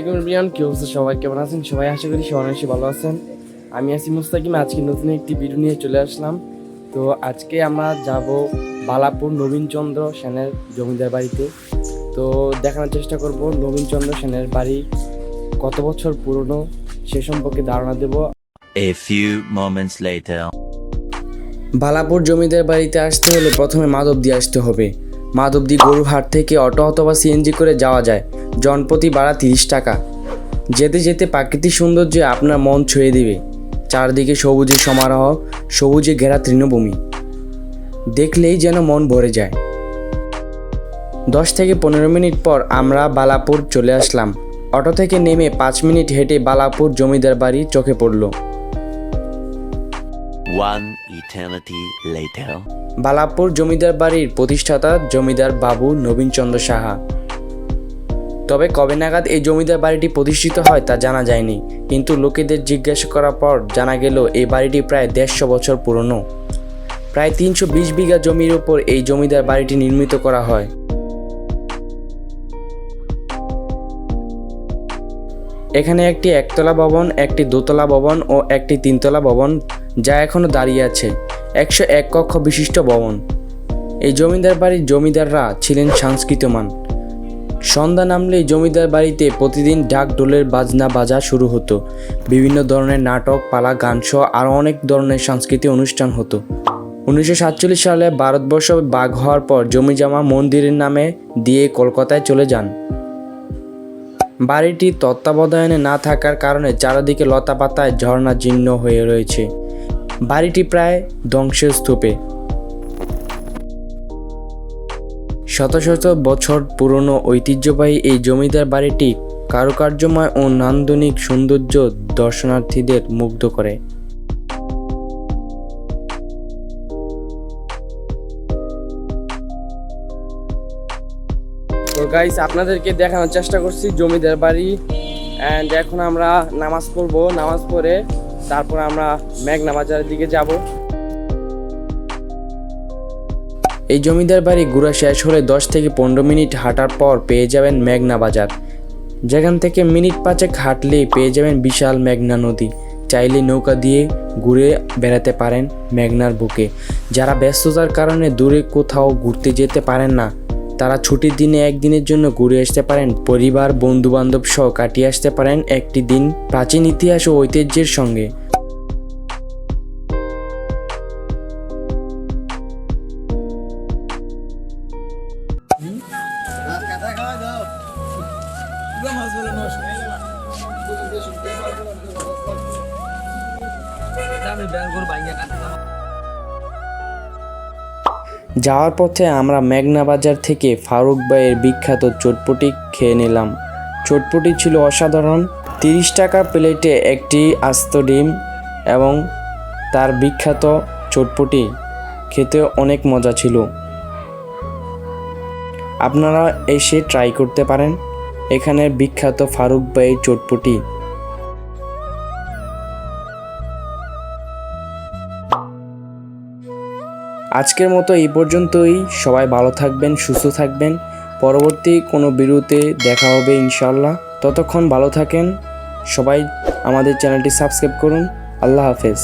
আলাইকুম রিয়ান, কি অবস্থা? সবাই কেমন আছেন? সবাই আশা করি সবাই অনেক ভালো আছেন। আমি আছি মুস্তাকিম। আজকে নতুন একটি ভিডিও নিয়ে চলে আসলাম। তো আজকে আমরা যাব বালাপুর নবীনচন্দ্র সেনের জমিদার বাড়িতে। তো দেখানোর চেষ্টা করব নবীনচন্দ্র সেনের বাড়ি কত বছর পুরনো সে সম্পর্কে ধারণা দেব। A few moments later. Balapur জমিদার বাড়িতে আসতে হলে প্রথমে মাধবদী আসতে হবে। মাধবদী গরুহাট থেকে অটো অথবা সিএনজি করে যাওয়া যায়। জনপ্রতি ভাড়া 30 টাকা। যেতে যেতে প্রাকৃতিক সৌন্দর্যে আপনার মন ছুঁয়ে দিবে। চারদিকে সবুজের সমারোহ, সবুজে ঘেরা তৃণভূমি দেখলেই যেন মন ভরে যায়। 10 থেকে 15 মিনিট পর আমরা বালাপুর চলে আসলাম। অটো থেকে নেমে 5 মিনিট হেঁটে বালাপুর জমিদার বাড়ি চোখে পড়ল। One eternity later. বালাপুর জমিদার বাড়ির প্রতিষ্ঠাতা জমিদার বাবু নবীনচন্দ্র সাহা। তবে কবে নাগাদ এই জমিদার বাড়িটি প্রতিষ্ঠিত হয় তা জানা যায়নি, কিন্তু লোকেদের জিজ্ঞাসা করার পর জানা গেল এই বাড়িটি প্রায় 150 বছর পুরনো। প্রায় 320 বিঘা জমির উপর এই জমিদার বাড়িটি নির্মিত করা হয়। এখানে একটি একতলা ভবন, একটি দোতলা ভবন ও একটি 3তলা ভবন যা এখনও দাঁড়িয়ে আছে। 101 কক্ষ বিশিষ্ট ভবন। এই জমিদার বাড়ির জমিদাররা ছিলেন সংস্কৃতমান। সন্ধ্যা নামলেই জমিদার বাড়িতে প্রতিদিন ঢাক ঢোলের বাজনা বাজা শুরু হতো। বিভিন্ন ধরনের নাটক, পালা, গান সহ আরও অনেক ধরনের সাংস্কৃতিক অনুষ্ঠান হতো। 1947 সালে ভারতবর্ষ ভাগ হওয়ার পর জমিজমা মন্দিরের নামে দিয়ে কলকাতায় চলে যান। বাড়িটি তত্ত্বাবধানে না থাকার কারণে চারিদিকে লতাপাতায় ঝর্ণা জীর্ণ হয়ে রয়েছে। বাড়িটি প্রায় ধ্বংসের স্তূপে। শত শত বছর পুরনো ঐতিহ্যবাহী এই জমিদার বাড়িটি কারুকার্যময় ও নান্দনিক সৌন্দর্য দর্শনার্থীদের মুগ্ধ করে। তো গাইস, আপনাদেরকে দেখানোর চেষ্টা করছি জমিদার বাড়ি। অ্যান্ড এখন আমরা নামাজ পড়বো। নামাজ পড়ে তারপর আমরা মেঘনা বাজারের দিকে যাব। এই জমিদার বাড়ি ঘোরা শেষ হলে 10 থেকে 15 মিনিট হাঁটার পর পেয়ে যাবেন মেঘনা বাজার, যেখান থেকে মিনিট 5 হাঁটলেই পেয়ে যাবেন বিশাল মেঘনা নদী। চাইলে নৌকা দিয়ে ঘুরে বেড়াতে পারেন মেঘনার বুকে। যারা ব্যস্ততার কারণে দূরে কোথাও ঘুরতে যেতে পারেন না, তারা ছুটির দিনে একদিনের জন্য ঘুরে আসতে পারেন। পরিবার, বন্ধু বান্ধব সহ কাটিয়ে আসতে পারেন একটি দিন প্রাচীন ইতিহাস ও ঐতিহ্যের সঙ্গে। যাওয়ার পথে আমরা মেঘনা বাজার থেকে ফারুক ভাইয়ের বিখ্যাত চটপটি খেয়ে নিলাম। চটপটি ছিল অসাধারণ। 30 টাকা প্লেটে একটি আস্ত ডিম এবং তার বিখ্যাত চটপটি খেতে অনেক মজা ছিল। আপনারা এসে ট্রাই করতে পারেন এখানের বিখ্যাত ফারুক ভাইয়ের চটপটি। আজকের মতো এই পর্যন্তই। সবাই ভালো থাকবেন, সুস্থ থাকবেন। পরবর্তী কোনো ভিডিওতে দেখা হবে ইনশাআল্লাহ। ততক্ষণ ভালো থাকেন সবাই। আমাদের চ্যানেলটি সাবস্ক্রাইব করুন। আল্লাহ হাফেজ।